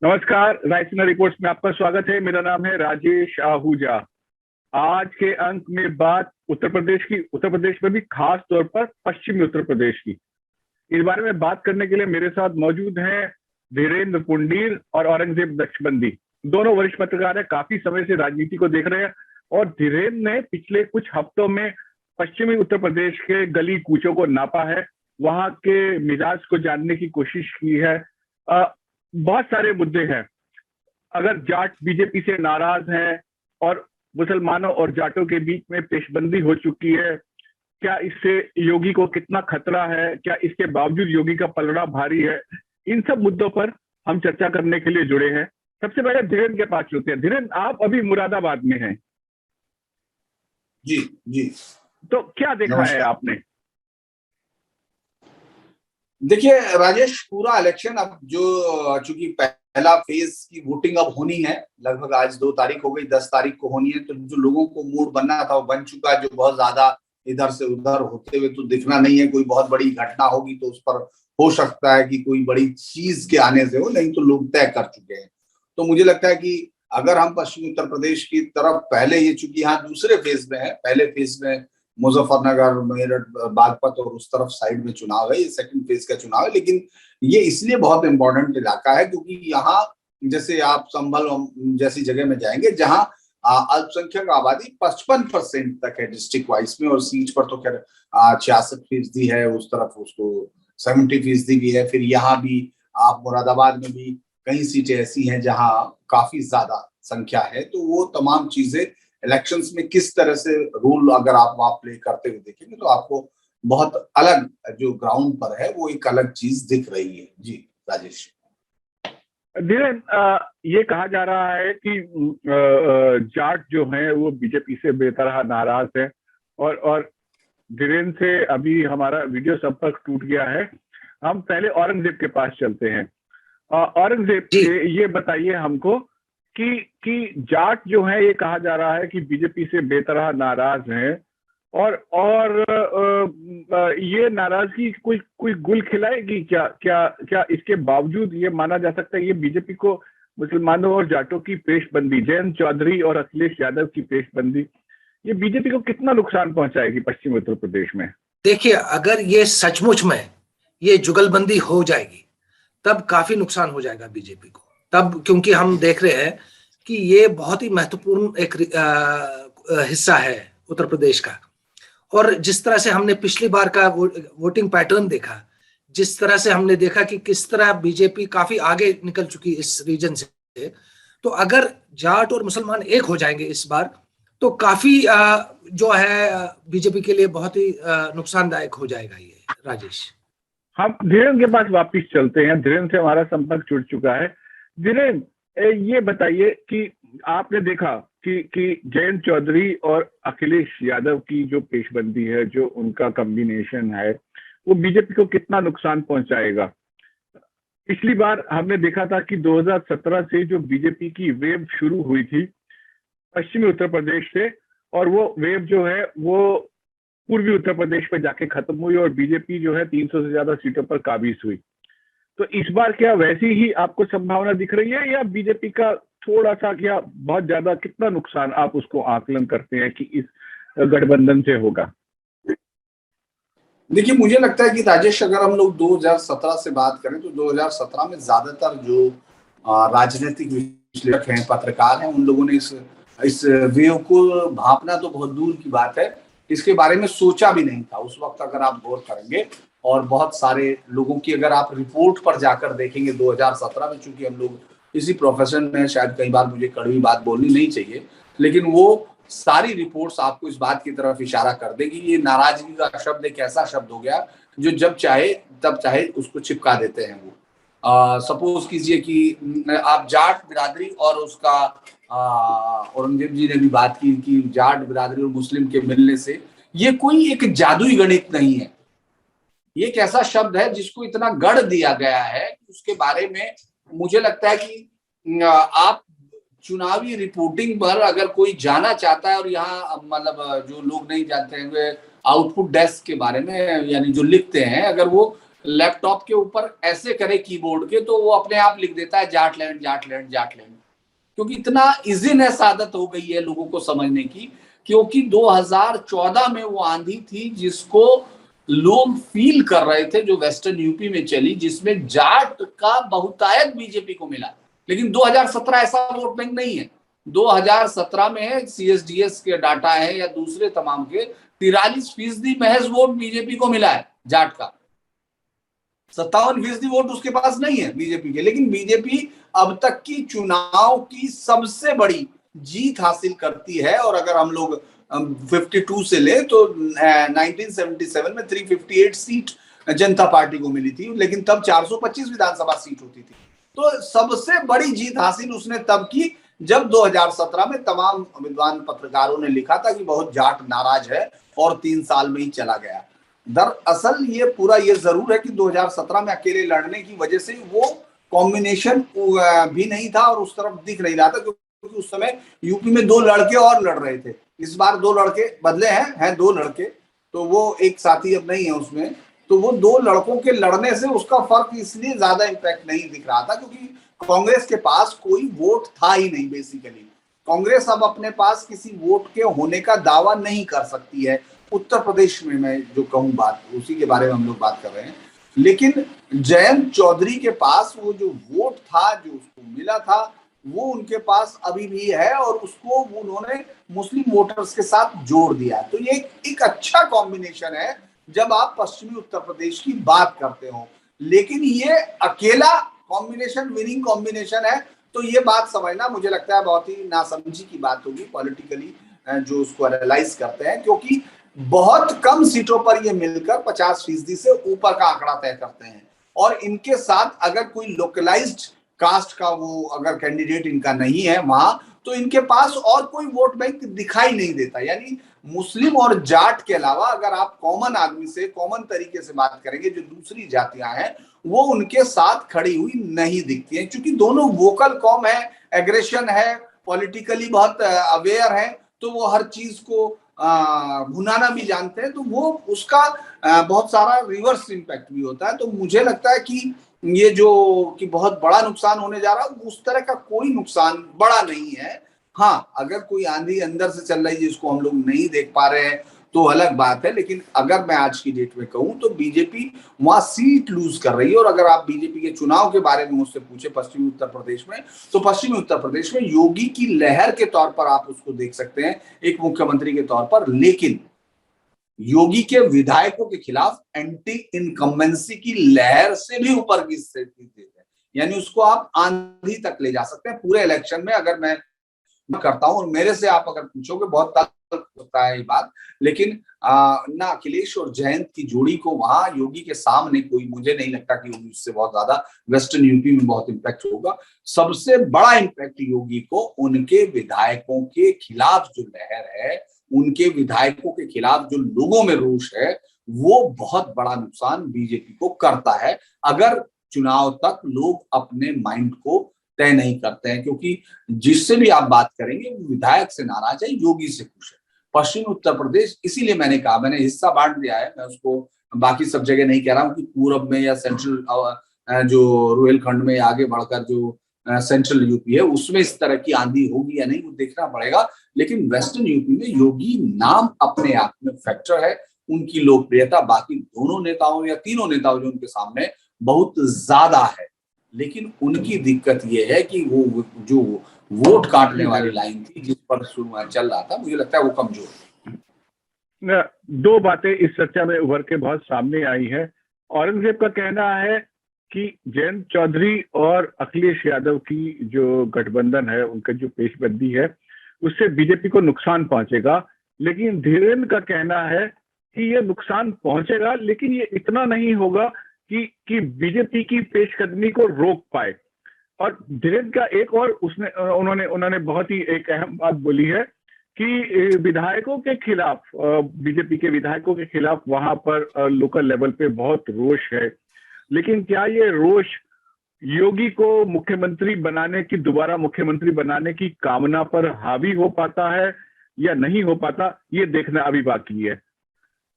नमस्कार, रायसीना रिपोर्ट्स में आपका स्वागत है। मेरा नाम है राजेश आहूजा। आज के अंक में बात उत्तर प्रदेश की, उत्तर प्रदेश में भी खास तौर पर पश्चिमी उत्तर प्रदेश की। इस बारे में बात करने के लिए मेरे साथ मौजूद हैं धीरेन्द्र पुंडीर और औरंगजेब नक्शबंदी। दोनों वरिष्ठ पत्रकार हैं, काफी समय से राजनीति को देख रहे हैं और धीरेन्द्र ने पिछले कुछ हफ्तों में पश्चिमी उत्तर प्रदेश के गली कूचों को नापा है, वहां के मिजाज को जानने की कोशिश की है। बहुत सारे मुद्दे हैं। अगर जाट बीजेपी से नाराज हैं और मुसलमानों और जाटों के बीच में पेशबंदी हो चुकी है, क्या इससे योगी को कितना खतरा है, क्या इसके बावजूद योगी का पलड़ा भारी है, इन सब मुद्दों पर हम चर्चा करने के लिए जुड़े हैं। सबसे पहले धीरेन्द्र के पास चलते हैं। धीरेन्द्र, आप अभी मुरादाबाद में हैं। जी जी। तो क्या देखा है आपने? देखिए राजेश, पूरा इलेक्शन अब जो चूंकि पहला फेज की वोटिंग अब होनी है, लगभग आज 2 तारीख हो गई, 10 तारीख को होनी है। तो जो लोगों को मूड बनना था वो बन चुका है। जो बहुत ज्यादा इधर से उधर होते हुए तो दिखना नहीं है। कोई बहुत बड़ी घटना होगी तो उस पर हो सकता है कि कोई बड़ी चीज के आने से हो, नहीं तो लोग तय कर चुके हैं। तो मुझे लगता है कि अगर हम पश्चिमी उत्तर प्रदेश की तरफ पहले, ये चूंकि यहाँ दूसरे फेज में है, पहले फेज में मुजफ्फरनगर, मेरठ, बागपत और उस तरफ साइड में चुनाव है, ये सेकंड फेज का चुनाव है। लेकिन ये इसलिए बहुत इंपॉर्टेंट इलाका है क्योंकि यहाँ जैसे आप संभल जैसी जगह में जाएंगे जहाँ अल्पसंख्यक आबादी 55% तक है डिस्ट्रिक्ट वाइज में, और सीट पर तो खैर 66% है, उस तरफ उसको 70% भी है। फिर यहाँ भी आप मुरादाबाद में भी कई सीटें ऐसी हैं जहाँ काफी ज्यादा संख्या है। तो वो तमाम चीजें इलेक्शंस में किस तरह से रोल अगर आप वहां प्ले करते हुए देखेंगे तो आपको बहुत अलग, जो ग्राउंड पर है वो एक अलग चीज दिख रही है। जी राजेश। धीरेन्द्र, ये कहा जा रहा है कि जाट जो हैं वो बीजेपी से बेतरह नाराज है और धीरेन्द्र से अभी हमारा वीडियो संपर्क टूट गया है। हम पहले औरंगजेब के पास चलते हैं। औरंगजेब, ये बताइए हमको कि जाट जो है, ये कहा जा रहा है कि बीजेपी से बेतरह नाराज हैं और ये नाराजगी कोई गुल खिलाएगी क्या? क्या इसके बावजूद ये माना जा सकता है ये बीजेपी को मुसलमानों और जाटों की पेशबंदी, जयंत चौधरी और अखिलेश यादव की पेशबंदी, ये बीजेपी को कितना नुकसान पहुंचाएगी पश्चिमी उत्तर प्रदेश में? देखिए, अगर ये सचमुच में ये जुगलबंदी हो जाएगी तब काफी नुकसान हो जाएगा बीजेपी को। तब क्योंकि हम देख रहे हैं कि ये बहुत ही महत्वपूर्ण एक हिस्सा है उत्तर प्रदेश का, और जिस तरह से हमने पिछली बार का वोटिंग पैटर्न देखा, जिस तरह से हमने देखा कि किस तरह बीजेपी काफी आगे निकल चुकी इस रीजन से, तो अगर जाट और मुसलमान एक हो जाएंगे इस बार तो काफी जो है बीजेपी के लिए बहुत ही नुकसानदायक हो जाएगा ये। राजेश, हम धीरेन्द्र के पास वापिस चलते हैं। धीरेन्द्र से हमारा संपर्क जुड़ चुका है। धीरेन्द्र, ये बताइए कि आपने देखा कि जयंत चौधरी और अखिलेश यादव की जो पेशबंदी है, जो उनका कॉम्बिनेशन है, वो बीजेपी को कितना नुकसान पहुंचाएगा। पिछली बार हमने देखा था कि 2017 से जो बीजेपी की वेव शुरू हुई थी पश्चिमी उत्तर प्रदेश से, और वो वेव जो है वो पूर्वी उत्तर प्रदेश में जाके खत्म हुई और बीजेपी जो है 300 से ज्यादा सीटों पर काबिज हुई। तो इस बार क्या वैसी ही आपको संभावना दिख रही है या बीजेपी का थोड़ा सा, क्या बहुत ज्यादा, कितना नुकसान आप उसको आकलन करते हैं कि इस गठबंधन से होगा? देखिए, मुझे लगता है कि राजेश, अगर हम लोग 2017 से बात करें तो 2017 में ज्यादातर जो राजनीतिक विश्लेषक हैं, पत्रकार हैं, उन लोगों ने इस वेव को भांपना तो बहुत दूर की बात है, इसके बारे में सोचा भी नहीं था उस वक्त। अगर आप गौर करेंगे और बहुत सारे लोगों की अगर आप रिपोर्ट पर जाकर देखेंगे 2017 में, चूंकि हम लोग इसी प्रोफेशन में, शायद कई बार मुझे कड़वी बात बोलनी नहीं चाहिए, लेकिन वो सारी रिपोर्ट्स आपको इस बात की तरफ इशारा कर देगी। ये नाराजगी का शब्द एक ऐसा शब्द हो गया जो जब चाहे तब चाहे उसको चिपका देते हैं वो। सपोज कीजिए कि आप जाट बिरादरी और उसका औरंगजेब जी ने भी बात की कि जाट बिरादरी और मुस्लिम के मिलने से, ये कोई एक जादुई गणित नहीं है। ये एक ऐसा शब्द है जिसको इतना गढ़ दिया गया है कि उसके बारे में मुझे लगता है कि आप चुनावी रिपोर्टिंग पर अगर कोई जाना चाहता है, और यहाँ मतलब जो लोग नहीं जानते हैं वे आउटपुट डेस्क के बारे में, यानी जो लिखते हैं, अगर वो लैपटॉप के ऊपर ऐसे करे कीबोर्ड के तो वो अपने आप लिख देता है जाटलैंड जाटलैंड जाटलैंड, क्योंकि इतना इजीनेस आदत हो गई है लोगों को समझने की। क्योंकि 2014 में वो आंधी थी जिसको लोग फील कर रहे थे, जो वेस्टर्न यूपी में चली, जिसमें जाट का बहुतायत बीजेपी को मिला। लेकिन 2017 ऐसा वोट बैंक नहीं है। 2017 में सीएसडीएस के डाटा है या दूसरे तमाम के 43% महज वोट बीजेपी को मिला है जाट का। 57% वोट उसके पास नहीं है बीजेपी के। लेकिन बीजेपी अब तक की चुनाव की सबसे बड़ी जीत हासिल करती है। और अगर हम लोग 52 से ले तो 1977 में 358 सीट जनता पार्टी को मिली थी, लेकिन तब 425 विधानसभा सीट होती थी। तो सबसे बड़ी जीत हासिल उसने तब की जब 2017 में तमाम विद्वान पत्रकारों ने लिखा था कि बहुत जाट नाराज है और 3 साल में ही चला गया। दरअसल ये पूरा ये जरूर है कि 2017 में अकेले लड़ने की वजह से वो कॉम्बिनेशन भी नहीं था और उस तरफ दिख नहीं रहा था, क्योंकि उस समय यूपी में 2 लड़के और लड़ रहे थे। इस बार 2 लड़के बदले हैं 2 लड़के, तो वो एक साथी अब नहीं है उसमें। तो वो 2 लड़कों के लड़ने से उसका फर्क इसलिए ज्यादा इंपैक्ट नहीं दिख रहा था क्योंकि कांग्रेस के पास कोई वोट था ही नहीं। बेसिकली कांग्रेस अब अपने पास किसी वोट के होने का दावा नहीं कर सकती है। उत्तर प्रदेश में मैं जो कहूँ बात उसी के बारे में हम लोग बात कर रहे हैं। लेकिन जयंत चौधरी के पास वो जो वोट था, जो उसको मिला था, वो उनके पास अभी भी है और उसको उन्होंने मुस्लिम वोटर्स के साथ जोड़ दिया। तो ये एक अच्छा कॉम्बिनेशन है जब आप पश्चिमी उत्तर प्रदेश की बात करते हो। लेकिन ये अकेला कॉम्बिनेशन विनिंग कॉम्बिनेशन है, तो ये बात समझना मुझे लगता है बहुत ही नासमझी की बात होगी पॉलिटिकली जो उसको एनालाइज करते हैं, क्योंकि बहुत कम सीटों पर ये मिलकर 50% से ऊपर का आंकड़ा तय करते हैं। और इनके साथ अगर कोई लोकलाइज्ड कास्ट का वो अगर कैंडिडेट इनका नहीं है वहां, तो इनके पास और कोई वोट बैंक दिखाई नहीं देता। यानी मुस्लिम और जाट के अलावा अगर आप कॉमन आदमी से कॉमन तरीके से बात करेंगे, जो दूसरी जातियां हैं वो उनके साथ खड़ी हुई नहीं दिखती हैं। क्योंकि दोनों वोकल कॉम है, एग्रेशन है, पॉलिटिकली बहुत अवेयर है, तो वो हर चीज को भुनाना भी जानते हैं, तो वो उसका बहुत सारा रिवर्स इम्पैक्ट भी होता है। तो मुझे लगता है कि ये जो कि बहुत बड़ा नुकसान होने जा रहा है, उस तरह का कोई नुकसान बड़ा नहीं है। हाँ, अगर कोई आंधी अंदर से चल रही है जिसको हम लोग नहीं देख पा रहे हैं तो अलग बात है। लेकिन अगर मैं आज की डेट में कहूं तो बीजेपी वहां सीट लूज कर रही है। और अगर आप बीजेपी के चुनाव के बारे में मुझसे पूछे पश्चिमी उत्तर प्रदेश में, तो पश्चिमी उत्तर प्रदेश में योगी की लहर के तौर पर आप उसको देख सकते हैं, एक मुख्यमंत्री के तौर पर। लेकिन योगी के विधायकों के खिलाफ एंटी इनकम्बेंसी की लहर से भी ऊपर की स्थिति है। यानी उसको आप आंधी तक ले जा सकते हैं पूरे इलेक्शन में। अगर मैं करता हूं और मेरे से आप अगर पूछोगे, बहुत तल्ख होता है ये बात, लेकिन ना अखिलेश और जयंत की जोड़ी को वहां योगी के सामने कोई, मुझे नहीं लगता कि उससे बहुत ज्यादा वेस्टर्न यूपी में बहुत इंपैक्ट होगा। सबसे बड़ा इंपैक्ट योगी को उनके विधायकों के खिलाफ जो लहर है, उनके विधायकों के खिलाफ जो लोगों में रोष है, वो बहुत बड़ा नुकसान बीजेपी को करता है अगर चुनाव तक लोग अपने माइंड को तय नहीं करते हैं। क्योंकि जिससे भी आप बात करेंगे वो विधायक से नाराज है, योगी से खुश है। पश्चिमी उत्तर प्रदेश, इसीलिए मैंने कहा, मैंने हिस्सा बांट दिया है, मैं उसको बाकी सब जगह नहीं कह रहा हूं कि पूरब में या सेंट्रल जो रुहेलखंड में आगे बढ़कर जो सेंट्रल यूपी है उसमें इस तरह की आंधी होगी या नहीं वो देखना पड़ेगा। लेकिन वेस्टर्न यूपी में योगी नाम अपने आप में फैक्टर है। उनकी लोकप्रियता बाकी दोनों नेताओं या तीनों नेताओं जो उनके सामने बहुत ज्यादा है। लेकिन उनकी दिक्कत यह है कि वो जो वोट काटने वाली लाइन थी जिस पर चल रहा था, मुझे लगता है वो कमजोर है। 2 बातें इस चर्चा में उभर के बहुत सामने आई है। औरंगजेब का कहना है कि जयंत चौधरी और अखिलेश यादव की जो गठबंधन है, उनका जो पेशबंदी है, उससे बीजेपी को नुकसान पहुंचेगा। लेकिन धीरेन्द्र का कहना है कि ये नुकसान पहुंचेगा, लेकिन ये इतना नहीं होगा कि बीजेपी की पेशकदमी को रोक पाए। और धीरेन्द्र का एक और उन्होंने बहुत ही एक अहम बात बोली है कि विधायकों के खिलाफ, बीजेपी के विधायकों के खिलाफ वहां पर लोकल लेवल पे बहुत रोष है। लेकिन क्या ये रोष योगी को मुख्यमंत्री बनाने की, दोबारा मुख्यमंत्री बनाने की कामना पर हावी हो पाता है या नहीं हो पाता, ये देखना अभी बाकी है।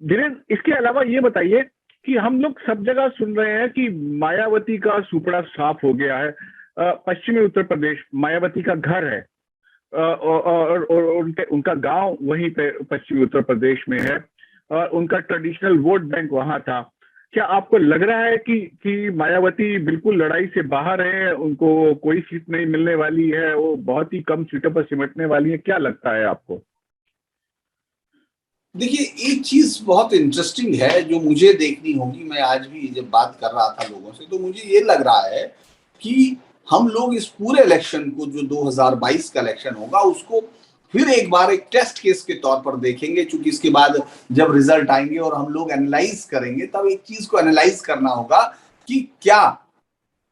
धीरेन्द्र, इसके अलावा ये बताइए कि हम लोग सब जगह सुन रहे हैं कि मायावती का सुपड़ा साफ हो गया है। पश्चिमी उत्तर प्रदेश मायावती का घर है, और उनका गांव वहीं पे पश्चिमी उत्तर प्रदेश में है, और उनका ट्रेडिशनल वोट बैंक वहां था। क्या आपको लग रहा है कि मायावती बिल्कुल लड़ाई से बाहर है, उनको कोई सीट नहीं मिलने वाली है, वो बहुत ही कम सीटों पर सिमटने वाली है? क्या लगता है आपको? देखिए, एक चीज बहुत इंटरेस्टिंग है जो मुझे देखनी होगी। मैं आज भी जब बात कर रहा था लोगों से, तो मुझे ये लग रहा है कि हम लोग इस पूरे इलेक्शन को, जो 2022 का इलेक्शन होगा, उसको फिर एक बार एक टेस्ट केस के तौर पर देखेंगे। क्योंकि इसके बाद जब रिजल्ट आएंगे और हम लोग एनालाइज करेंगे, तब एक चीज को एनालाइज करना होगा कि क्या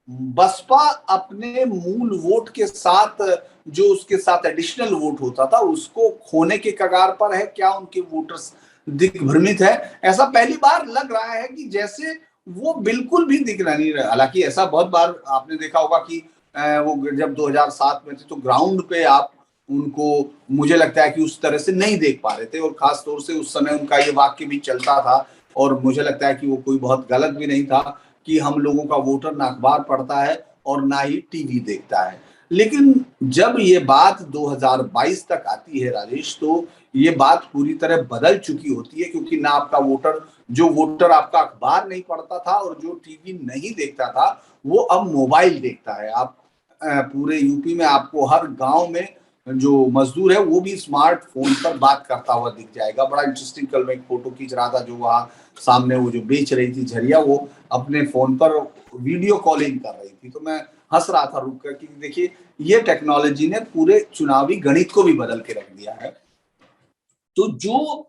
बसपा अपने मूल वोट के साथ, जो उसके साथ एडिशनल वोट होता था, उसको खोने के कगार पर है। क्या उनके वोटर्स दिग्भ्रमित है? ऐसा पहली बार लग रहा है कि जैसे वो बिल्कुल भी दिख नहीं रहा। हालांकि ऐसा बहुत बार आपने देखा होगा कि वो जब 2007 में थे, तो ग्राउंड पे आप उनको, मुझे लगता है कि उस तरह से नहीं देख पा रहे थे। और खास तौर से उस समय उनका ये वाक्य भी चलता था, और मुझे लगता है कि वो कोई बहुत गलत भी नहीं था, कि हम लोगों का वोटर ना अखबार पढ़ता है और ना ही टीवी देखता है। लेकिन जब ये बात 2022 तक आती है राजेश, तो ये बात पूरी तरह बदल चुकी होती है। क्योंकि ना आपका वोटर, जो वोटर आपका अखबार नहीं पढ़ता था और जो टीवी नहीं देखता था, वो अब मोबाइल देखता है। आप पूरे यूपी में आपको हर गांव में जो मजदूर है, वो भी स्मार्टफोन पर बात करता हुआ दिख जाएगा। बड़ा इंटरेस्टिंग, कल मैं एक फोटो खींच रहा था, जो वहाँ सामने वो जो बेच रही थी झरिया, वो अपने फोन पर वीडियो कॉलिंग कर रही थी। तो मैं हंस रहा था रुक कर कि देखिए, ये टेक्नोलॉजी ने पूरे चुनावी गणित को भी बदल के रख दिया है। तो जो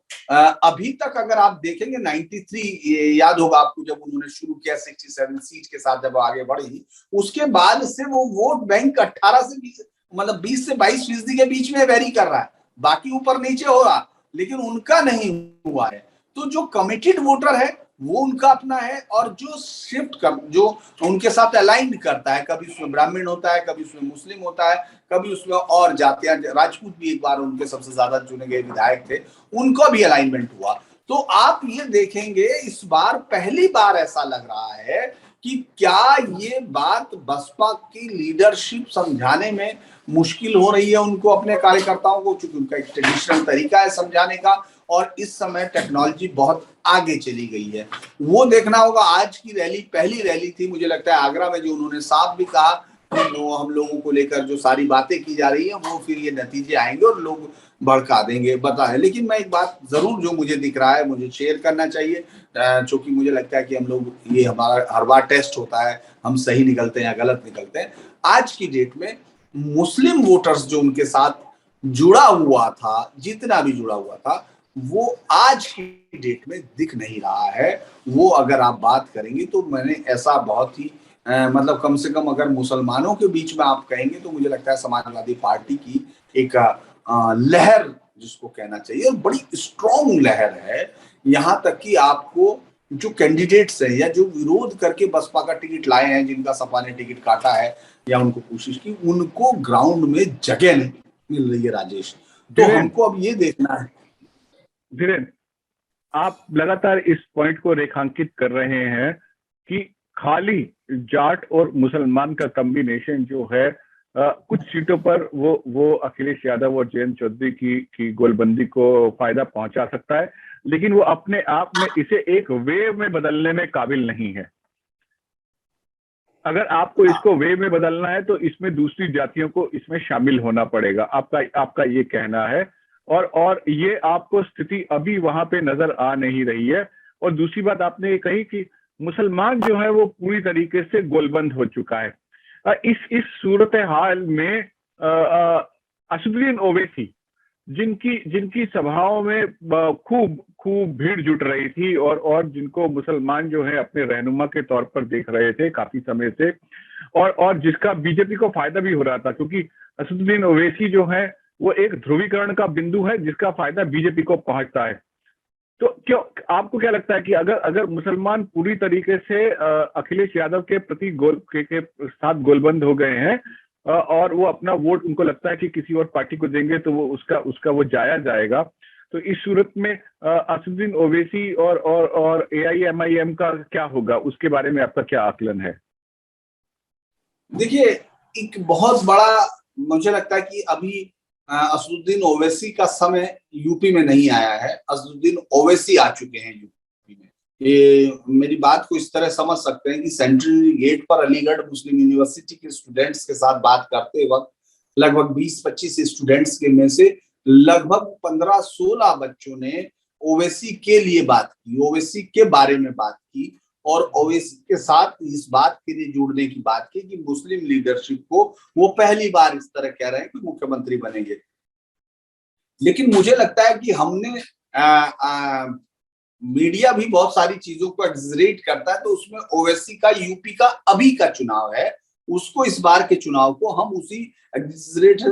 अभी तक अगर आप देखेंगे 93, याद होगा आपको, जब उन्होंने शुरू किया 67 सीट के साथ जब आगे बढ़ी, उसके बाद से वो वोट बैंक 18 से 20, मतलब 20 से 22% के बीच में वेरी कर रहा है। बाकी ऊपर नीचे हो रहा, लेकिन उनका नहीं हुआ है। तो जो कमिटेड वोटर है वो उनका अपना है, और जो शिफ्ट कर, जो उनके साथ अलाइन करता है, कभी उसमें ब्राह्मण होता है, कभी उसमें मुस्लिम होता है, कभी उसमें और जातियां, राजपूत भी एक बार उनके सबसे ज्यादा चुने गए विधायक थे, उनको भी अलाइनमेंट हुआ। तो आप ये देखेंगे, इस बार पहली बार ऐसा लग रहा है कि क्या ये बात बसपा की लीडरशिप समझाने में मुश्किल हो रही है उनको, अपने कार्यकर्ताओं को, क्योंकि उनका एक ट्रेडिशनल तरीका है समझाने का, और इस समय टेक्नोलॉजी बहुत आगे चली गई है। वो देखना होगा। आज की रैली पहली रैली थी, मुझे लगता है आगरा में, जो उन्होंने साफ भी कहा कि वो हम लोगों को लेकर जो सारी बातें की जा रही है, वो फिर ये नतीजे आएंगे और लोग भड़का देंगे, पता है। लेकिन मैं एक बात जरूर, जो मुझे दिख रहा है, मुझे शेयर करना चाहिए, क्योंकि मुझे लगता है कि हम लोग, ये हमारा हर बार टेस्ट होता है, हम सही निकलते हैं या गलत निकलते हैं। आज की डेट में मुस्लिम वोटर्स जो उनके साथ जुड़ा हुआ था, जितना भी जुड़ा हुआ था, वो आज की डेट में दिख नहीं रहा है। वो अगर आप बात करेंगे, तो मैंने ऐसा बहुत ही मतलब कम से कम अगर मुसलमानों के बीच में आप कहेंगे, तो मुझे लगता है समाजवादी पार्टी की एक लहर, जिसको कहना चाहिए, और बड़ी स्ट्रॉन्ग लहर है। यहाँ तक कि आपको जो कैंडिडेट्स हैं, या जो विरोध करके बसपा का टिकट लाए हैं, जिनका सपा ने टिकट काटा है या उनको कोशिश की, उनको ग्राउंड में जगह नहीं मिल रही है राजेश। तो हमको अब ये देखना है। धीरेन्द्र, आप लगातार इस पॉइंट को रेखांकित कर रहे हैं कि खाली जाट और मुसलमान का कॉम्बिनेशन जो है, कुछ सीटों पर वो अखिलेश यादव और जयंत चौधरी की गोलबंदी को फायदा पहुंचा सकता है, लेकिन वो अपने आप में इसे एक वेव में बदलने में काबिल नहीं है। अगर आपको इसको वेव में बदलना है, तो इसमें दूसरी जातियों को इसमें शामिल होना पड़ेगा, आपका ये कहना है। और ये आपको स्थिति अभी वहां पे नजर आ नहीं रही है। और दूसरी बात आपने ये कही कि मुसलमान जो है वो पूरी तरीके से गोलबंद हो चुका है। इस सूरत हाल में असदुद्दीन ओवैसी, जिनकी सभाओं में खूब भीड़ जुट रही थी, और जिनको मुसलमान जो है अपने रहनुमा के तौर पर देख रहे थे काफी समय से, और जिसका बीजेपी को फायदा भी हो रहा था, क्योंकि असदुद्दीन ओवैसी जो है वो एक ध्रुवीकरण का बिंदु है, जिसका फायदा बीजेपी को पहुंचता है। तो क्यों, आपको क्या लगता है कि अगर मुसलमान पूरी तरीके से अखिलेश यादव के प्रति के साथ गोलबंद हो गए हैं, और वो अपना वोट, उनको लगता है कि किसी और पार्टी को देंगे तो वो उसका वो जाया जाएगा, तो इस सूरत में असदुद्दीन ओवैसी और AIMIM का क्या होगा, उसके बारे में आपका क्या आकलन है? देखिए, एक बहुत बड़ा, मुझे लगता है कि अभी असदुद्दीन ओवैसी का समय यूपी में नहीं आया है, असदुद्दीन ओवैसी आ चुके हैं यूपी में। ये मेरी बात को इस तरह समझ सकते हैं कि सेंट्रल गेट पर अलीगढ़ मुस्लिम यूनिवर्सिटी के स्टूडेंट्स के साथ बात करते वक्त लगभग 20-25 स्टूडेंट्स के में से लगभग 15-16 बच्चों ने ओवैसी के लिए बात की, ओवैसी के बारे में बात की और ओवैसी के साथ इस बात के लिए जुड़ने की बात की कि मुस्लिम लीडरशिप को वो पहली बार इस तरह कह रहे हैं कि मुख्यमंत्री बनेंगे। लेकिन मुझे लगता है कि हमने मीडिया भी बहुत सारी चीजों को एग्जरेट करता है, तो उसमें ओवैसी का यूपी का अभी का चुनाव है, उसको इस बार के चुनाव को हम उसी एग्जरेशन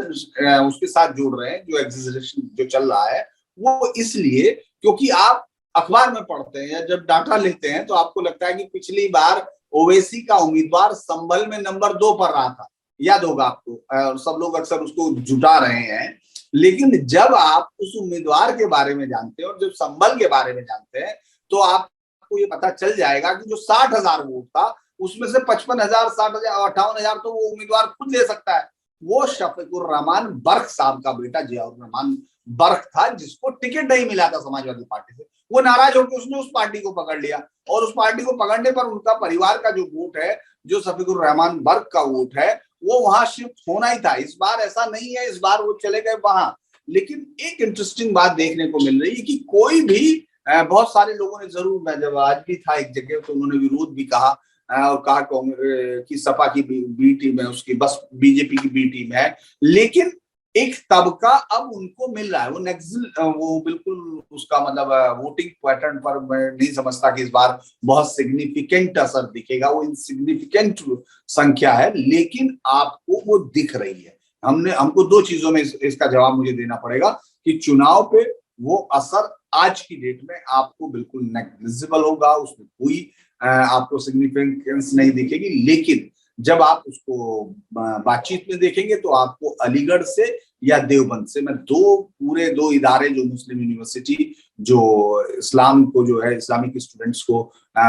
उसके साथ जोड़ रहे हैं। जो एग्जरेशन जो चल रहा है वो इसलिए क्योंकि आप अखबार में पढ़ते हैं या जब डाटा लेते हैं तो आपको लगता है कि पिछली बार ओवैसी का उम्मीदवार संभल में नंबर 2 पर रहा था, याद होगा आपको, और सब लोग अक्सर उसको जुटा रहे हैं। लेकिन जब आप उस उम्मीदवार के बारे में जानते हैं और जब संभल के बारे में जानते हैं तो आपको ये पता चल जाएगा कि जो 60,000 वोट था उसमें से 55,000, 60,000, 58,000 तो वो उम्मीदवार खुद ले सकता है। वो शफीकुर रहमान बर्क साहब का बेटा जियाउर रहमान बर्क था, जिसको टिकट नहीं मिला था समाजवादी पार्टी से। वो नाराज होकर उसने उस पार्टी को पकड़ लिया और उस पार्टी को पकड़ने पर उनका परिवार का जो वोट है, जो शफीकुर रहमान बर्क का वोट है, वो वहां शिफ्ट होना ही था। इस बार ऐसा नहीं है, इस बार वो चले गए वहां। लेकिन एक इंटरेस्टिंग बात देखने को मिल रही है कि कोई भी बहुत सारे लोगों ने जरूर, मैं जब आज भी था एक जगह तो उन्होंने विरोध भी कहा और कहा कि सपा की बी टीम है, उसकी बस बीजेपी की बी टीम है। लेकिन एक तबका अब उनको मिल रहा है, वो बिल्कुल उसका मतलब वोटिंग पैटर्न पर मैं नहीं समझता कि इस बार बहुत सिग्निफिकेंट असर दिखेगा। वो इनसिग्निफिकेंट संख्या है, लेकिन आपको वो दिख रही है। हमको 2 चीजों में इसका जवाब मुझे देना पड़ेगा कि चुनाव पे वो असर आज की डेट में आपको बिल्कुल नेग्लिजिबल होगा, उसमें कोई आपको सिग्निफिकेंस नहीं दिखेगी। लेकिन जब आप उसको बातचीत में देखेंगे तो आपको अलीगढ़ से या देवबंद से, मैं पूरे दो इदारे जो मुस्लिम यूनिवर्सिटी जो इस्लाम को जो है इस्लामिक स्टूडेंट्स को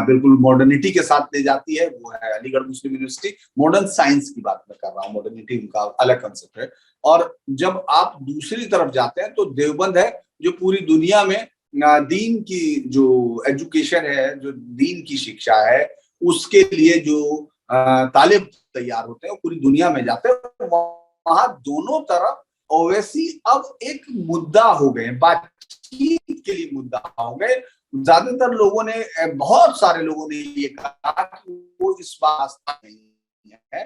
बिल्कुल मॉडर्निटी के साथ ले जाती है, वो है अलीगढ़ मुस्लिम यूनिवर्सिटी। मॉडर्न साइंस की बात मैं कर रहा हूँ, मॉडर्निटी उनका अलग कंसेप्ट है। और जब आप दूसरी तरफ जाते हैं तो देवबंद है, जो पूरी दुनिया में दीन की जो एजुकेशन है, जो दीन की शिक्षा है, उसके लिए जो तालिब तैयार होते हैं वो पूरी दुनिया में जाते हैं। वहां दोनों तरफ ओवैसी अब एक मुद्दा हो गए, बातचीत के लिए मुद्दा हो गए। ज्यादातर लोगों ने, बहुत सारे लोगों ने ये कहा कि वो इस बात आस्था नहीं है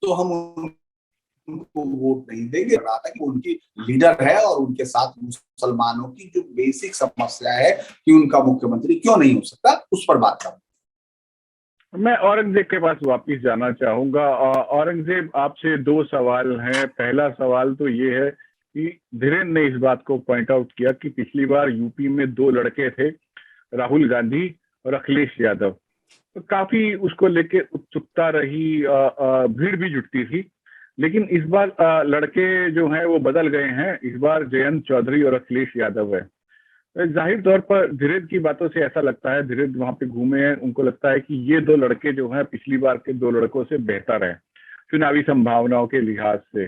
तो हम उनको वोट नहीं देंगे। रहा था कि उनकी लीडर है और उनके साथ मुसलमानों की जो बेसिक समस्या है कि उनका मुख्यमंत्री क्यों नहीं हो सकता, उस पर बात करूं। मैं औरंगजेब के पास वापस जाना चाहूंगा। औरंगजेब, आपसे 2 सवाल हैं। पहला सवाल तो ये है कि धीरेन्द्र ने इस बात को पॉइंट आउट किया कि पिछली बार यूपी में 2 लड़के थे, राहुल गांधी और अखिलेश यादव, तो काफी उसको लेके उत्सुकता रही, भीड़ भी जुटती थी। लेकिन इस बार लड़के जो हैं वो बदल गए हैं। इस बार जयंत चौधरी और अखिलेश यादव है। जाहिर तौर पर धीरेन्द्र की बातों से ऐसा लगता है, धीरेन्द्र वहां पे घूमे हैं, उनको लगता है कि ये 2 लड़के जो हैं पिछली बार के 2 लड़कों से बेहतर हैं चुनावी संभावनाओं के लिहाज से।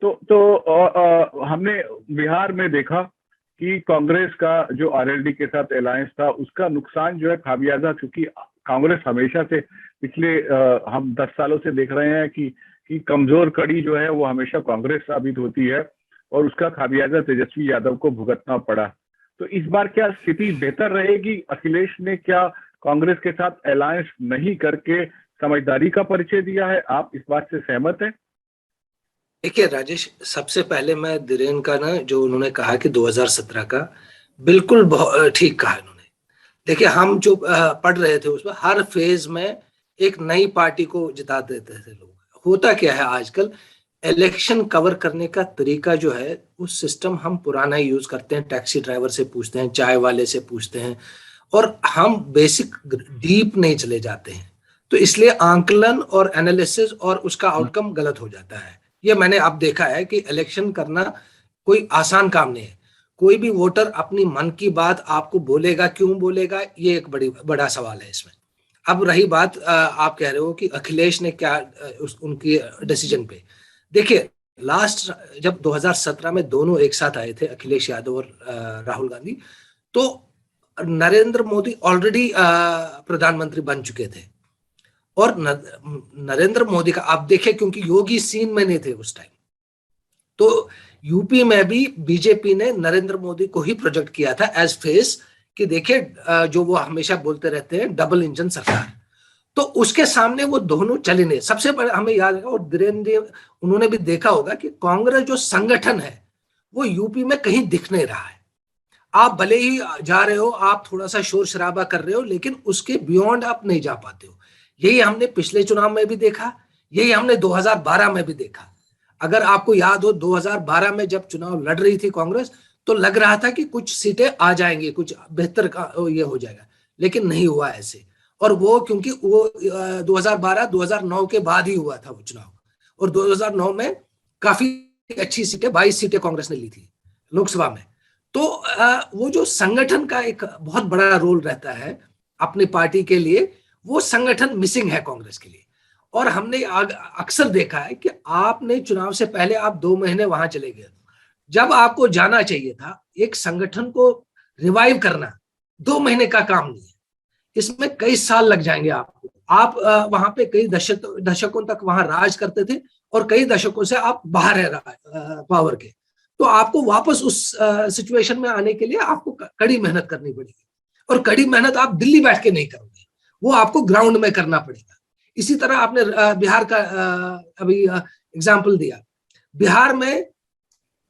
तो हमने बिहार में देखा कि कांग्रेस का जो आरएलडी के साथ अलायंस था, उसका नुकसान जो है खामियाजा, क्योंकि कांग्रेस हमेशा से पिछले हम 10 सालों से देख रहे हैं कि कमजोर कड़ी जो है वो हमेशा कांग्रेस साबित होती है और उसका खामियाजा तेजस्वी यादव को भुगतना पड़ा। तो इस बार क्या स्थिति बेहतर रहेगी? अखिलेश ने क्या कांग्रेस के साथ अलायंस नहीं करके समझदारी का परिचय दिया है? आप इस बात से सहमत हैं? देखिए राजेश, सबसे पहले मैं धीरेन्द्र का ना जो उन्होंने कहा कि 2017 का, बिल्कुल ठीक कहा इन्होंने। देखिए, हम जो पढ़ रहे थे उसमें हर फेज में एक नई पार्टी को जिता देते थे लोग। होता क्या है आजकल, इलेक्शन कवर करने का तरीका जो है उस सिस्टम हम पुराना ही यूज करते हैं। टैक्सी ड्राइवर से पूछते हैं, चाय वाले से पूछते हैं, और हम बेसिक डीप नहीं चले जाते हैं। तो इसलिए आंकलन और एनालिसिस और उसका आउटकम गलत हो जाता है। ये मैंने अब देखा है कि इलेक्शन करना कोई आसान काम नहीं है। कोई भी वोटर अपनी मन की बात आपको बोलेगा, क्यों बोलेगा, ये एक बड़ा सवाल है इसमें। अब रही बात आप कह रहे हो कि अखिलेश ने क्या उनकी डिसीजन पे, देखिए लास्ट जब 2017 में दोनों एक साथ आए थे, अखिलेश यादव और राहुल गांधी, तो नरेंद्र मोदी ऑलरेडी प्रधानमंत्री बन चुके थे। और नरेंद्र मोदी का आप देखें, क्योंकि योगी सीन में नहीं थे उस टाइम, तो यूपी में भी बीजेपी ने नरेंद्र मोदी को ही प्रोजेक्ट किया था एज फेस, कि देखिए जो वो हमेशा बोलते रहते हैं डबल इंजन सरकार, तो उसके सामने वो दोनों चले नहीं। सबसे बड़ा हमें याद है, और धीरेन्द्र देव उन्होंने भी देखा होगा कि कांग्रेस जो संगठन है वो यूपी में कहीं दिख नहीं रहा है। आप भले ही जा रहे हो, आप थोड़ा सा शोर शराबा कर रहे हो, लेकिन उसके बियॉन्ड आप नहीं जा पाते हो। यही हमने पिछले चुनाव में भी देखा, यही हमने 2012 में भी देखा। अगर आपको याद हो 2012 में जब चुनाव लड़ रही थी कांग्रेस, तो लग रहा था कि कुछ सीटें आ जाएंगी, कुछ बेहतर का ये हो जाएगा, लेकिन नहीं हुआ ऐसे। और वो क्योंकि वो 2012-2009 के बाद ही हुआ था वो चुनाव, और 2009 में काफी अच्छी सीटें, 22 सीटें कांग्रेस ने ली थी लोकसभा में। तो वो जो संगठन का एक बहुत बड़ा रोल रहता है अपनी पार्टी के लिए, वो संगठन मिसिंग है कांग्रेस के लिए। और हमने अक्सर देखा है कि आपने चुनाव से पहले आप 2 महीने वहां चले गए, जब आपको जाना चाहिए था। एक संगठन को रिवाइव करना 2 महीने का काम नहीं है, इसमें कई साल लग जाएंगे आपको। आप वहां पे कई दशकों तक वहां राज करते थे, और कई दशकों से आप बाहर है पावर के, तो आपको वापस उस सिचुएशन में आने के लिए आपको कड़ी मेहनत करनी पड़ेगी। और कड़ी मेहनत आप दिल्ली बैठ के नहीं करोगे, वो आपको ग्राउंड में करना पड़ेगा। इसी तरह आपने बिहार का अभी एग्जाम्पल दिया। बिहार में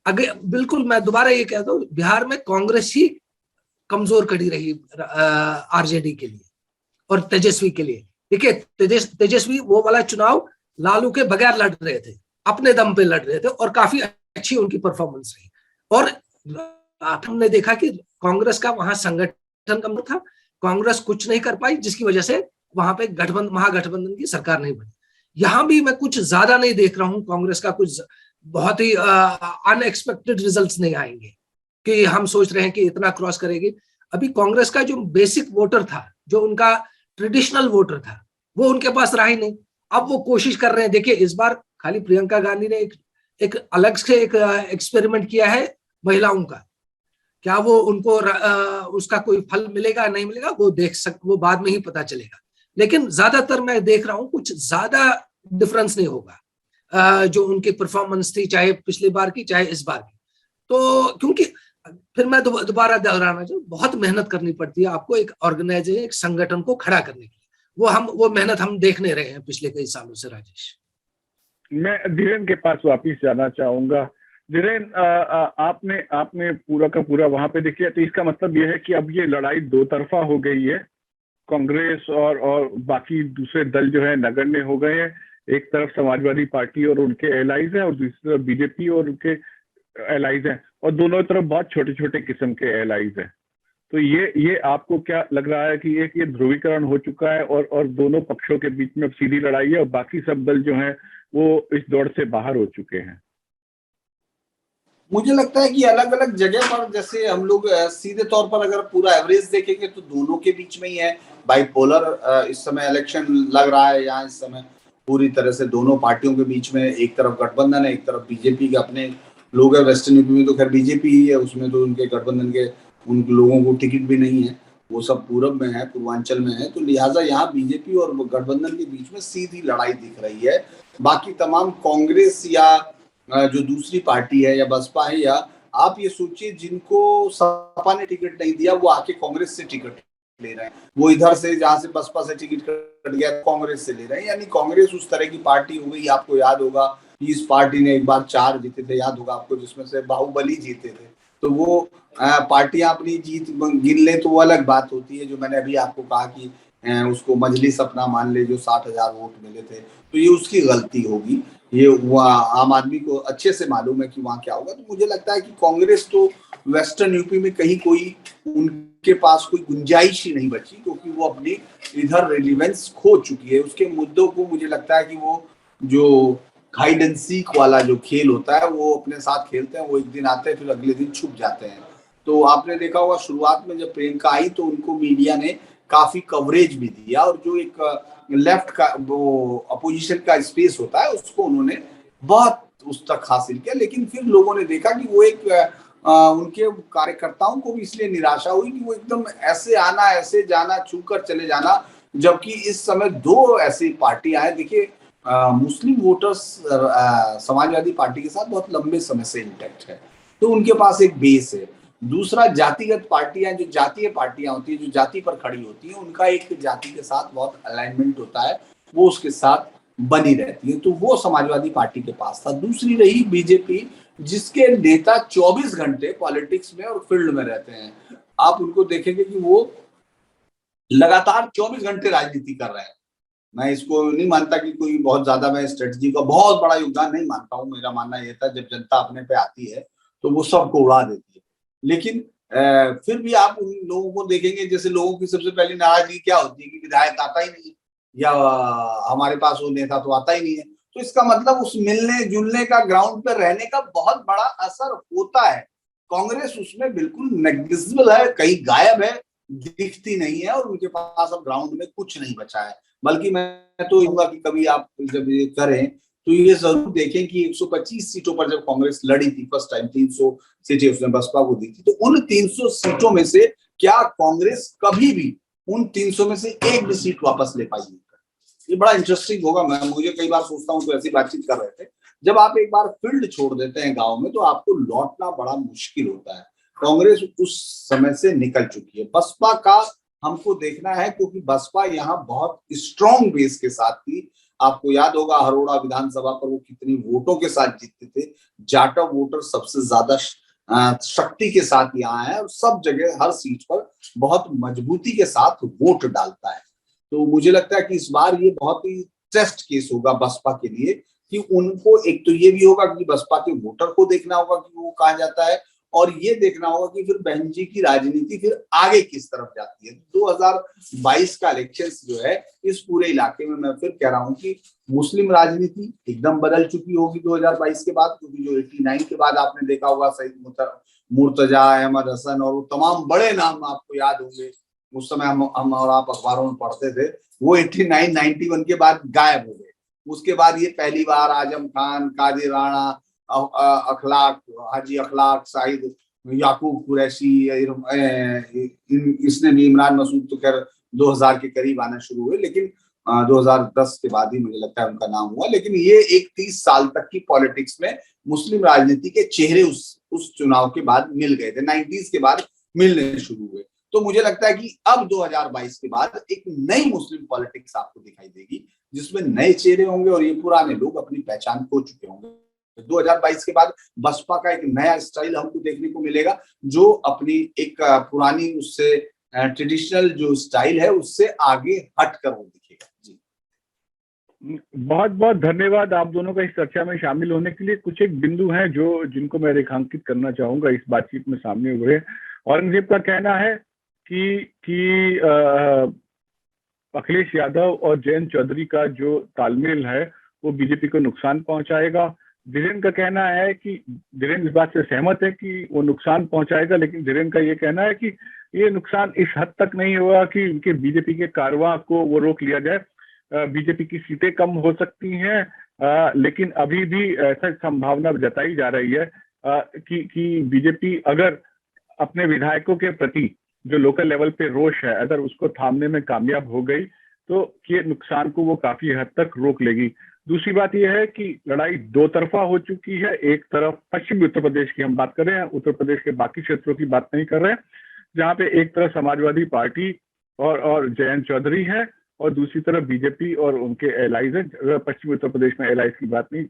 अगर बिल्कुल मैं दोबारा ये कहता हूँ, बिहार में कांग्रेस ही कमजोर कड़ी रही आरजेडी के लिए और तेजस्वी के लिए। देखिए तेजस्वी वो वाला चुनाव लालू के बगैर लड़ रहे थे, अपने दम पे लड़ रहे थे, और काफी अच्छी उनकी परफॉर्मेंस रही। और हमने देखा कि कांग्रेस का वहां संगठन कम था, कांग्रेस कुछ नहीं कर पाई, जिसकी वजह से वहां पे महागठबंधन की सरकार नहीं बनी। यहां भी मैं कुछ ज्यादा नहीं देख रहा हूं कांग्रेस का, कुछ बहुत ही अनएक्सपेक्टेड रिजल्ट्स नहीं आएंगे कि हम सोच रहे हैं कि इतना क्रॉस करेगी। अभी कांग्रेस का जो बेसिक वोटर था, जो उनका ट्रेडिशनल वोटर था, वो उनके पास रहा ही नहीं। अब वो कोशिश कर रहे हैं, देखिए इस बार खाली प्रियंका गांधी ने एक अलग से एक एक्सपेरिमेंट किया है महिलाओं का। क्या वो उनको उसका कोई फल मिलेगा नहीं मिलेगा वो बाद में ही पता चलेगा। लेकिन ज्यादातर मैं देख रहा हूं कुछ ज्यादा डिफरेंस नहीं होगा जो उनकी परफॉर्मेंस थी, चाहे पिछली बार की चाहे इस बार की। तो क्योंकि फिर मैं दोबारा दोहराना चाहूँ, बहुत मेहनत करनी पड़ती है आपको एक ऑर्गेनाइजेशन, एक संगठन को खड़ा करने के लिए। वो मेहनत हम देख नहीं रहे हैं पिछले कई सालों से। राजेश, मैं धीरेन के पास वापिस जाना चाहूंगा। धीरेन, आपने पूरा का पूरा वहां पे देखिए, तो इसका मतलब यह है कि अब ये लड़ाई दो तरफा हो गई है। कांग्रेस और बाकी दूसरे दल जो है नगण्य हो गए हैं। एक तरफ समाजवादी पार्टी और उनके एलाइज हैं, और दूसरी तरफ बीजेपी और उनके एलाइज हैं, और दोनों तरफ बहुत छोटे छोटे किस्म के एलाइज हैं। तो ये आपको क्या लग रहा है कि ये ध्रुवीकरण हो चुका है, और दोनों पक्षों के बीच में सीधी लड़ाई है, और बाकी सब दल जो हैं वो इस दौड़ से बाहर हो चुके हैं? मुझे लगता है कि अलग अलग जगह पर, जैसे हम लोग सीधे तौर पर अगर पूरा एवरेज देखेंगे तो दोनों के बीच में ही है। बाइपोलर इस समय इलेक्शन लग रहा है यहाँ। इस समय पूरी तरह से दोनों पार्टियों के बीच में एक तरफ गठबंधन है, एक तरफ बीजेपी के अपने लोग है। वेस्टर्न यूपी में तो खैर बीजेपी ही है, उसमें तो उनके गठबंधन के उन लोगों को टिकट भी नहीं है, वो सब पूरब में है, पूर्वांचल में है। तो लिहाजा यहाँ बीजेपी और गठबंधन के बीच में सीधी लड़ाई दिख रही है। बाकी तमाम कांग्रेस या जो दूसरी पार्टी है या बसपा है, या आप ये सोचिए जिनको सपा ने टिकट नहीं दिया वो आके कांग्रेस से टिकट ले रहे हैं। वो इधर से जहां से बसपा से टिकट कट गया कांग्रेस से ले रहे हैं। यानी कांग्रेस उस तरह की पार्टी हो गई। आपको याद होगा इस पार्टी ने एक बार 4 जीते थे, याद होगा आपको, जिसमें से बाहुबली जीते थे। तो वो पार्टियां अपनी जीत गिन ले तो वो अलग बात होती है। जो मैंने अभी आपको कहा कि उसको मजलिस अपना मान ले, जो 60,000 वोट मिले थे, तो ये उसकी गलती होगी। ये आम आदमी को अच्छे से मालूम है कि वहां क्या होगा। तो मुझे लगता है कि कांग्रेस तो वेस्टर्न यूपी में कहीं कोई उनके पास कोई गुंजाइश ही नहीं बची, क्योंकि वो अपनी इधर रेलिवेंस खो चुकी है। उसके मुद्दों को मुझे लगता है कि वो जो हाइड एंड सीक वाला जो खेल होता है वो अपने साथ खेलते हैं। वो एक दिन आते हैं फिर अगले दिन छुप जाते हैं। तो आपने देखा होगा शुरुआत में जब प्रियंका आई तो उनको मीडिया ने काफी कवरेज भी दिया, और जो एक लेफ्ट का वो अपोजिशन का स्पेस होता है उसको उन्होंने बहुत उस तक हासिल किया। लेकिन फिर लोगों ने देखा कि वो उनके कार्यकर्ताओं को भी इसलिए निराशा हुई कि वो एकदम ऐसे आना, ऐसे जाना, छू कर चले जाना, जबकि इस समय दो ऐसी पार्टियां हैं। देखिए, मुस्लिम वोटर्स समाजवादी पार्टी के साथ बहुत लंबे समय से इंटैक्ट है, तो उनके पास एक बेस है। दूसरा, जातिगत पार्टियां, जो जातीय पार्टियां होती है, जो जाति पर खड़ी होती है, उनका एक जाति के साथ बहुत अलाइनमेंट होता है, वो उसके साथ बनी रहती है, तो वो समाजवादी पार्टी के पास था। दूसरी रही बीजेपी, जिसके नेता 24 घंटे पॉलिटिक्स में और फील्ड में रहते हैं। आप उनको देखेंगे कि वो लगातार 24 घंटे राजनीति कर रहे हैं। मैं इसको नहीं मानता कि कोई बहुत ज्यादा, मैं स्ट्रेटजी का बहुत बड़ा योगदान नहीं मानता हूँ। मेरा मानना यह था जब जनता अपने पे आती है तो वो सबको उड़ा देती है, लेकिन फिर भी आप उन लोगों को देखेंगे, जैसे लोगों की सबसे पहली नाराजगी क्या होती है कि विधायक आता ही नहीं है, या हमारे पास वो नेता तो आता ही नहीं है। तो इसका मतलब उस मिलने जुलने का, ग्राउंड पे रहने का बहुत बड़ा असर होता है। कांग्रेस उसमें बिल्कुल नेग्लिजिबल है, कहीं गायब है, दिखती नहीं है, और उनके पास अब ग्राउंड में कुछ नहीं बचा है। बल्कि मैं तो कहूंगा कि कभी आप जब ये करें तो ये जरूर देखें कि 125 सीटों पर जब कांग्रेस लड़ी थी फर्स्ट टाइम, 300 सीटें उसने बसपा को दी थी, तो उन 300 सीटों में से क्या कांग्रेस कभी भी उन 300 में से एक भी सीट वापस ले पाई? ये बड़ा इंटरेस्टिंग होगा। मुझे कई बार सोचता हूँ, तो ऐसी बातचीत कर रहे थे, जब आप एक बार फील्ड छोड़ देते हैं गांव में तो आपको लौटना बड़ा मुश्किल होता है। कांग्रेस उस समय से निकल चुकी है। बसपा का हमको देखना है, क्योंकि बसपा यहाँ बहुत स्ट्रॉन्ग बेस के साथ थी। आपको याद होगा हरोड़ा विधानसभा पर वो कितनी वोटों के साथ जीतते थे। जाटव वोटर सबसे ज्यादा शक्ति के साथ यहाँ है, और सब जगह हर सीट पर बहुत मजबूती के साथ वोट डालता है। तो मुझे लगता है कि इस बार ये बहुत ही टेस्ट केस होगा बसपा के लिए, कि उनको एक तो ये भी होगा कि बसपा के वोटर को देखना होगा कि वो कहाँ जाता है, और ये देखना होगा कि फिर बहन जी की राजनीति फिर आगे किस तरफ जाती है। 2022 का इलेक्शन जो है, इस पूरे इलाके में मैं फिर कह रहा हूँ कि मुस्लिम राजनीति एकदम बदल चुकी होगी 2022 के बाद, क्योंकि जो 89 के बाद आपने देखा होगा सईद मुर्तजा, अहमद हसन और वो तमाम बड़े नाम आपको याद होंगे, उस समय हम और आप अखबारों में पढ़ते थे, वो 89, 91 के बाद गायब हो गए। उसके बाद ये पहली बार आजम खान, कादिर राणा, अखलाक, हाजी अखलाक, साहिद याकूब कुरैशी, इसने भी, इमरान मसूद तो खैर 2000 के करीब आना शुरू हुए, लेकिन 2010 के बाद ही मुझे लगता है उनका नाम हुआ। लेकिन ये एक 30 साल तक की पॉलिटिक्स में मुस्लिम राजनीति के चेहरे उस चुनाव के बाद मिल गए थे, 90s के बाद मिलने शुरू हुए। तो मुझे लगता है कि अब 2022 के बाद एक नई मुस्लिम पॉलिटिक्स आपको दिखाई देगी, जिसमें नए चेहरे होंगे और ये पुराने लोग अपनी पहचान खो चुके होंगे। 2022 के बाद बसपा का एक नया स्टाइल हमको देखने को मिलेगा, जो अपनी एक पुरानी उससे ट्रेडिशनल जो स्टाइल है उससे आगे हटकर वो दिखेगा। जी, बहुत बहुत धन्यवाद आप दोनों का इस चर्चा में शामिल होने के लिए। कुछ एक बिंदु हैं जिनको मैं रेखांकित करना चाहूंगा इस बातचीत में सामने हुए। औरंगजेब का कहना है कि अखिलेश यादव और जयंत चौधरी का जो तालमेल है वो बीजेपी को नुकसान पहुंचाएगा। धीरेन्द्र का कहना है कि धीरेन्द्र इस बात से सहमत है कि वो नुकसान पहुंचाएगा, लेकिन धीरेन्द्र का ये कहना है कि ये नुकसान इस हद तक नहीं होगा कि उनके बीजेपी के कारवां को वो रोक लिया जाए। बीजेपी की सीटें कम हो सकती हैं, लेकिन अभी भी ऐसा संभावना जताई जा रही है कि बीजेपी अगर अपने विधायकों के प्रति जो लोकल लेवल पे रोष है, अगर उसको थामने में कामयाब हो गई तो ये नुकसान को वो काफी हद तक रोक लेगी। दूसरी बात यह है कि लड़ाई दो तरफा हो चुकी है। एक तरफ पश्चिमी उत्तर प्रदेश की हम बात कर रहे हैं, उत्तर प्रदेश के बाकी क्षेत्रों की बात नहीं कर रहे हैं, जहाँ पे एक तरफ समाजवादी पार्टी और जयंत चौधरी है, और दूसरी तरफ बीजेपी और उनके एलाइज है। पश्चिमी उत्तर प्रदेश में एलाइज की बात नहीं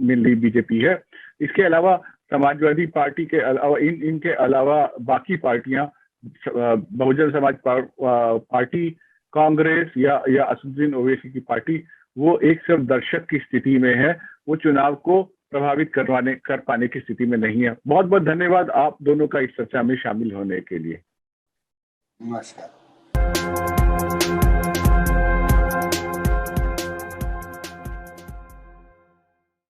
मिल रही, बीजेपी है। इसके अलावा समाजवादी पार्टी के अलावा इनके अलावा बाकी पार्टियां, बहुजन समाज पार्टी, कांग्रेस या असदुद्दीन ओवैसी की पार्टी, वो एक सिर्फ दर्शक की स्थिति में है, वो चुनाव को प्रभावित कर पाने की स्थिति में नहीं है। बहुत बहुत धन्यवाद आप दोनों का इस चर्चा में शामिल होने के लिए। नमस्कार।